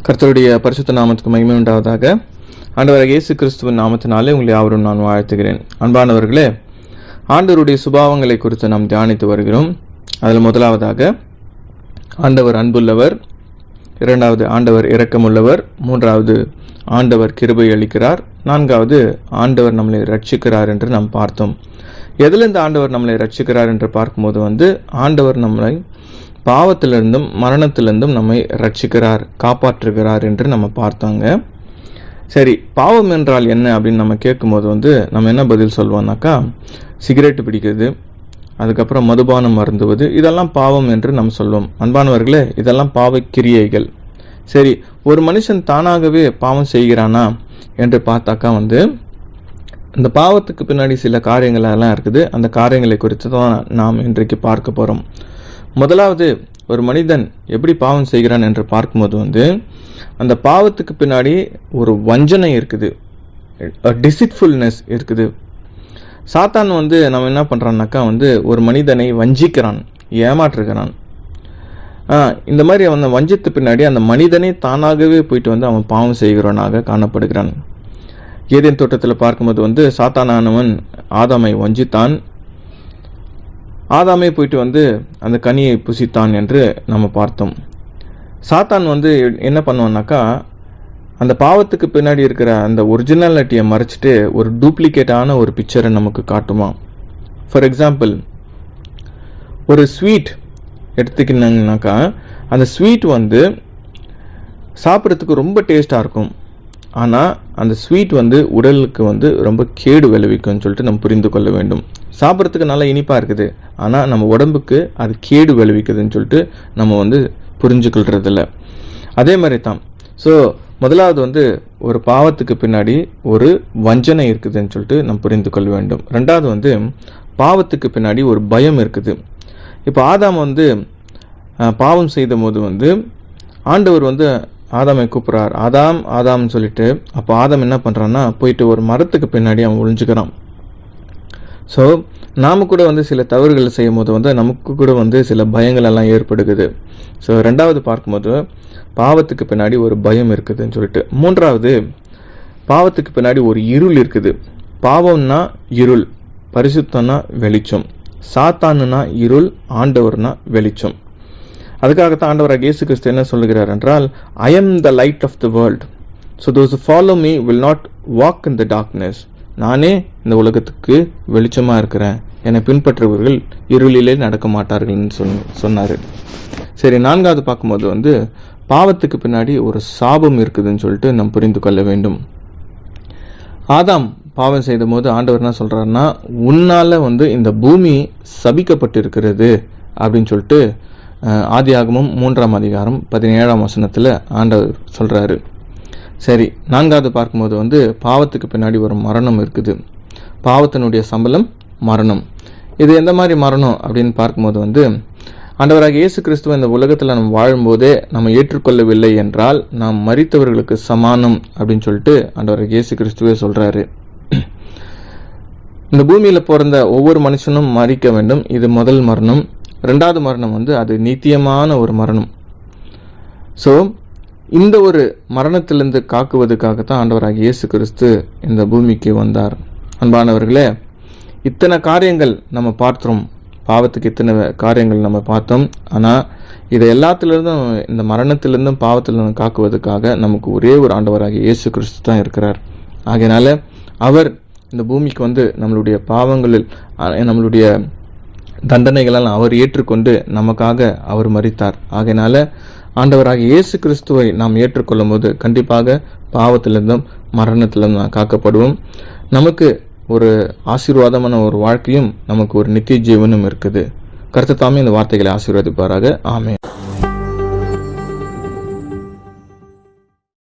கர்த்தருடைய பரிசுத்த நாமத்துக்கு மகிமை உண்டாவதாக. ஆண்டவராகிய இயேசு கிறிஸ்துவின் நாமத்தினாலே உங்களை யாவரும் நான் வாழ்த்துகிறேன். அன்பானவர்களே, ஆண்டவருடைய சுபாவங்களை குறித்து நாம் தியானித்து வருகிறோம். அதில் முதலாவதாக ஆண்டவர் அன்புள்ளவர், இரண்டாவது ஆண்டவர் இரக்கமுள்ளவர், மூன்றாவது ஆண்டவர் கிருபை அளிக்கிறார், நான்காவது ஆண்டவர் நம்மளை ரட்சிக்கிறார் என்று நாம் பார்த்தோம். எதிலிருந்து ஆண்டவர் நம்மளை ரட்சிக்கிறார் என்று பார்க்கும்போது ஆண்டவர் நம்மளை பாவத்திலிருந்தும் மரணத்திலிருந்தும் நம்மை ரட்சிக்கிறார், காப்பாற்றுகிறார் என்று நம்ம பார்த்தாங்க. சரி, பாவம் என்றால் என்ன அப்படின்னு நம்ம கேட்கும்போது நம்ம என்ன பதில் சொல்வோம்னாக்கா, சிகரெட் பிடிக்கிறது, அதுக்கப்புறம் மதுபானம் அருந்துவது, இதெல்லாம் பாவம் என்று நம்ம சொல்வோம். அன்பானவர்களே, இதெல்லாம் பாவ கிரியைகள். சரி, ஒரு மனுஷன் தானாகவே பாவம் செய்கிறானா என்று பார்த்தாக்கா இந்த பாவத்துக்கு பின்னாடி சில காரியங்கள் எல்லாம் இருக்குது. அந்த காரியங்களை குறித்து தான் நாம் இன்றைக்கு பார்க்க போகிறோம். முதலாவது, ஒரு மனிதன் எப்படி பாவம் செய்கிறான் என்று பார்க்கும்போது அந்த பாவத்துக்கு பின்னாடி ஒரு வஞ்சனை இருக்குது, டிசிட்ஃபுல்னஸ் இருக்குது. சாத்தான் நம்ம என்ன பண்ணுறான்னாக்கா ஒரு மனிதனை வஞ்சிக்கிறான், ஏமாற்றுகிறான். இந்த மாதிரி அவன் வஞ்சித்த பின்னாடி அந்த மனிதனே தானாகவே போயிட்டு அவன் பாவம் செய்கிறவனாக காணப்படுகிறான். ஏதேன் தோட்டத்தில் பார்க்கும்போது சாத்தானானவன் ஆதாமை வஞ்சித்தான். ஆதாமே போயிட்டு அந்த கனியை புசித்தான் என்று நம்ம பார்த்தோம். சாத்தான் என்ன பண்ணுவான்னாக்கா, அந்த பாவத்துக்கு பின்னாடி இருக்கிற அந்த ஒரிஜினாலிட்டியை மறைச்சிட்டு ஒரு டூப்ளிகேட்டான ஒரு பிக்சரை நமக்கு காட்டுமா. ஃபார் எக்ஸாம்பிள், ஒரு ஸ்வீட் எடுத்துக்கினாங்கனாக்கா, அந்த ஸ்வீட் சாப்பிட்றதுக்கு ரொம்ப டேஸ்டாக இருக்கும். ஆனால் அந்த ஸ்வீட் உடலுக்கு ரொம்ப கேடு விளைவிக்கும்னு சொல்லிட்டு நம்ம புரிந்து கொள்ள வேண்டும். சாப்பிட்றதுக்கு நல்லா இனிப்பாக இருக்குது, ஆனால் நம்ம உடம்புக்கு அது கேடு விளைவிக்குதுன்னு சொல்லிட்டு நம்ம புரிஞ்சுக்கொள்றதில்ல. அதே மாதிரி தான். ஸோ முதலாவது ஒரு பாவத்துக்கு பின்னாடி ஒரு வஞ்சனை இருக்குதுன்னு சொல்லிட்டு நம்ம புரிந்து கொள்ள வேண்டும். ரெண்டாவது பாவத்துக்கு பின்னாடி ஒரு பயம் இருக்குது. இப்போ ஆதாம் பாவம் செய்த போது ஆண்டவர் ஆதாமை கூப்பிட்றார், ஆதாம் ஆதாம்னு சொல்லிட்டு. அப்போ ஆதாம் என்ன பண்ணுறான்னா, போயிட்டு ஒரு மரத்துக்கு பின்னாடி அவன் ஒழிஞ்சுக்கிறான். ஸோ நாம கூட சில தவறுகள் செய்யும் போது நமக்கு கூட சில பயங்கள் எல்லாம் ஏற்படுகிறது. ஸோ ரெண்டாவது பார்க்கும்போது பாவத்துக்கு பின்னாடி ஒரு பயம் இருக்குதுன்னு சொல்லிட்டு. மூன்றாவது, பாவத்துக்கு பின்னாடி ஒரு இருள் இருக்குது. பாவம்னா இருள், பரிசுத்தம்னா வெளிச்சம், சாத்தானுனா இருள், ஆண்டவர்னா வெளிச்சம். அதுக்காகத்தான் ஆண்டவராகிய இயேசு கிறிஸ்து என்ன சொல்லுகிறார் என்றால், I am the light of the world, so those who follow me will not walk in the darkness. நானே இந்த உலகத்துக்கு வெளிச்சமாக இருக்கிறேன், என்னை பின்பற்றுபவர்கள் இருளிலே நடக்க மாட்டார்கள்னு சொன்னார். சரி, நான்காவது பார்க்கும்போது பாவத்துக்கு பின்னாடி ஒரு சாபம் இருக்குதுன்னு சொல்லிட்டு நம்ம புரிந்து கொள்ள வேண்டும். ஆதாம் பாவம் செய்த போது ஆண்டவர் என்ன சொல்றாருன்னா, உன்னால இந்த பூமி சபிக்கப்பட்டு இருக்கிறது அப்படின்னு சொல்லிட்டு ஆதியாகமம் 3ஆம் அதிகாரம் 17ஆம் வசனத்தில் ஆண்டவர் சொல்றாரு. சரி, நான்காவது பார்க்கும்போது பாவத்துக்கு பின்னாடி ஒரு மரணம் இருக்குது. பாவத்தினுடைய சம்பளம் மரணம். இது எந்த மாதிரி மரணம் அப்படின்னு பார்க்கும்போது ஆண்டவராகிய இயேசு கிறிஸ்துவ இந்த உலகத்தில் நம்ம வாழும்போதே நம்ம ஏற்றுக்கொள்ளவில்லை என்றால் நாம் மரித்தவர்களுக்கு சமானம் அப்படின்னு சொல்லிட்டு ஆண்டவராகிய இயேசு கிறிஸ்துவே சொல்றாரு. இந்த பூமியில பிறந்த ஒவ்வொரு மனுஷனும் மரிக்க வேண்டும். இது முதல் மரணம். ரெண்டாவது மரணம் அது நித்தியமான ஒரு மரணம். ஸோ இந்த ஒரு மரணத்திலிருந்து காக்குவதற்காகத்தான் ஆண்டவராகிய இயேசு கிறிஸ்து இந்த பூமிக்கு வந்தார். அன்பானவர்களே, இத்தனை காரியங்கள் நம்ம பார்த்தோம், பாவத்துக்கு இத்தனை காரியங்கள் நம்ம பார்த்தோம். ஆனால் இதை எல்லாத்திலிருந்தும், இந்த மரணத்திலிருந்தும் பாவத்திலிருந்தும் காக்குவதற்காக நமக்கு ஒரே ஒரு ஆண்டவராகிய இயேசு கிறிஸ்து தான் இருக்கிறார். ஆகையினால அவர் இந்த பூமிக்கு நம்மளுடைய பாவங்களில், நம்மளுடைய தண்டனைகளெல்லாம் அவர் ஏற்றுக்கொண்டு நமக்காக அவர் மரித்தார். ஆகையினால ஆண்டவராகிய இயேசு கிறிஸ்துவை நாம் ஏற்றுக்கொள்ளும் போது கண்டிப்பாக பாவத்திலிருந்தும் மரணத்திலிருந்தும் காக்கப்படுவோம். நமக்கு ஒரு ஆசீர்வாதமான ஒரு வாழ்க்கையும் நமக்கு ஒரு நித்திய ஜீவனும் இருக்குது. கர்த்தர் தாமே இந்த வார்த்தைகளை ஆசீர்வதிப்பாராக. ஆமென்.